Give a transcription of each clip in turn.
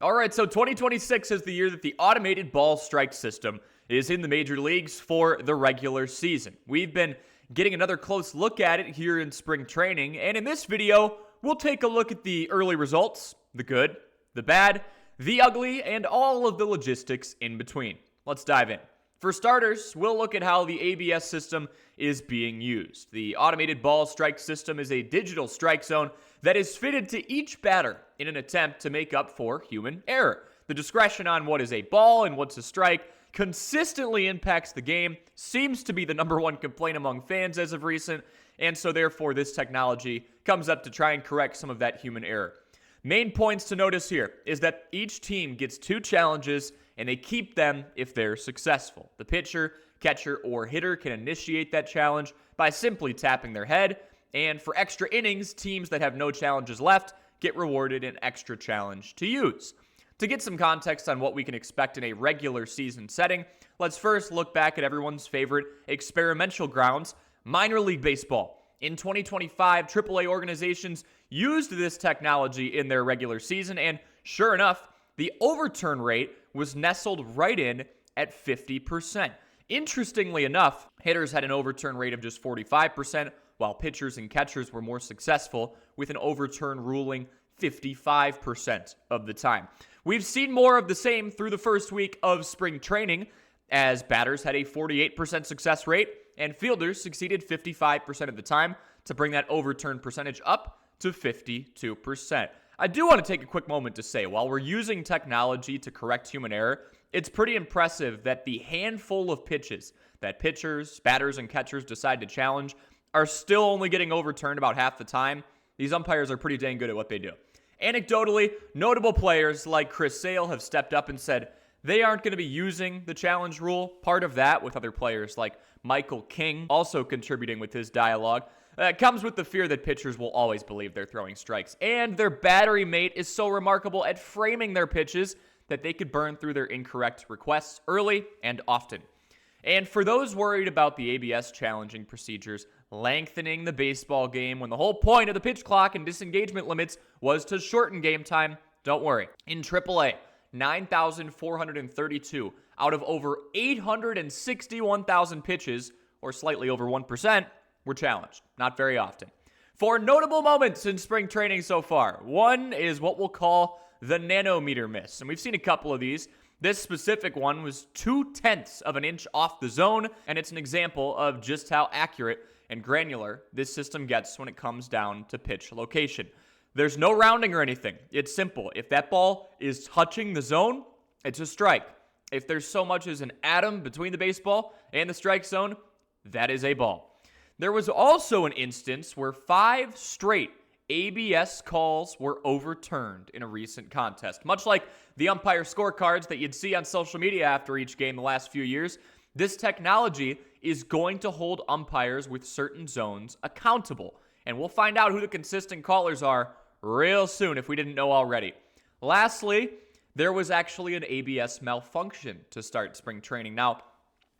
All right, so 2026 is the year that the automated ball strike system is in the major leagues for the regular season. We've been getting another close look at it here in spring training, and in this video, we'll take a look at the early results, the good, the bad, the ugly, and all of the logistics in between. Let's dive in. For starters, we'll look at how the ABS system is being used. The automated ball strike system is a digital strike zone that is fitted to each batter in an attempt to make up for human error. The discretion on what is a ball and what's a strike consistently impacts the game, seems to be the number one complaint among fans as of recent, and so therefore this technology comes up to try and correct some of that human error. Main points to notice here is that each team gets 2 challenges and they keep them if they're successful. The pitcher, catcher, or hitter can initiate that challenge by simply tapping their head, and for extra innings, teams that have no challenges left get rewarded an extra challenge to use. To get some context on what we can expect in a regular season setting, let's first look back at everyone's favorite experimental grounds, minor league baseball. In 2025, AAA organizations used this technology in their regular season, and sure enough, the overturn rate was nestled right in at 50%. Interestingly enough, hitters had an overturn rate of just 45%, while pitchers and catchers were more successful with an overturn ruling 55% of the time. We've seen more of the same through the first week of spring training, as batters had a 48% success rate and fielders succeeded 55% of the time to bring that overturn percentage up to 52%. I do want to take a quick moment to say, while we're using technology to correct human error, it's pretty impressive that the handful of pitches that pitchers, batters, and catchers decide to challenge are still only getting overturned about half the time. These umpires are pretty dang good at what they do. Anecdotally, notable players like Chris Sale have stepped up and said they aren't going to be using the challenge rule. Part of that, with other players like Michael King also contributing with his dialogue, comes with the fear that pitchers will always believe they're throwing strikes. And their battery mate is so remarkable at framing their pitches that they could burn through their incorrect requests early and often. And for those worried about the ABS challenging procedures lengthening the baseball game when the whole point of the pitch clock and disengagement limits was to shorten game time, don't worry. In AAA, 9,432 out of over 861,000 pitches, or slightly over 1%, were challenged. Not very often. 4 notable moments in spring training so far. One is what we'll call the nanometer miss, and we've seen a couple of these. This specific one was 0.2 of an inch off the zone, and it's an example of just how accurate and granular this system gets when it comes down to pitch location. There's no rounding or anything. It's simple. If that ball is touching the zone, it's a strike. If there's so much as an atom between the baseball and the strike zone, that is a ball. There was also an instance where 5 straight ABS calls were overturned in a recent contest. Much like the umpire scorecards that you'd see on social media after each game the last few years, this technology is going to hold umpires with certain zones accountable. And we'll find out who the consistent callers are real soon if we didn't know already. Lastly, there was actually an ABS malfunction to start spring training. Now,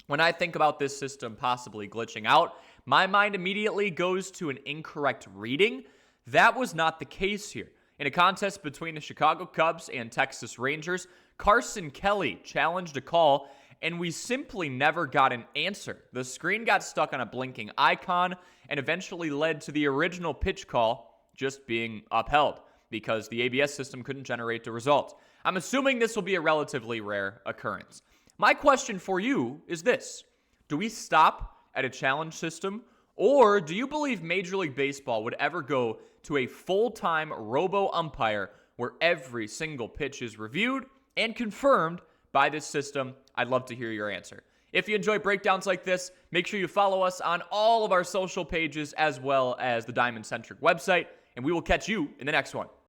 when I think about this system possibly glitching out, my mind immediately goes to an incorrect reading. That was not the case here. In a contest between the Chicago Cubs and Texas Rangers, Carson Kelly challenged a call, and we simply never got an answer. The screen got stuck on a blinking icon and eventually led to the original pitch call just being upheld because the ABS system couldn't generate the result. I'm assuming this will be a relatively rare occurrence. My question for you is this: do we stop at a challenge system, or do you believe Major League Baseball would ever go to a full-time robo-umpire where every single pitch is reviewed and confirmed by this system? I'd love to hear your answer. If you enjoy breakdowns like this, make sure you follow us on all of our social pages as well as the Diamond Centric website, and we will catch you in the next one.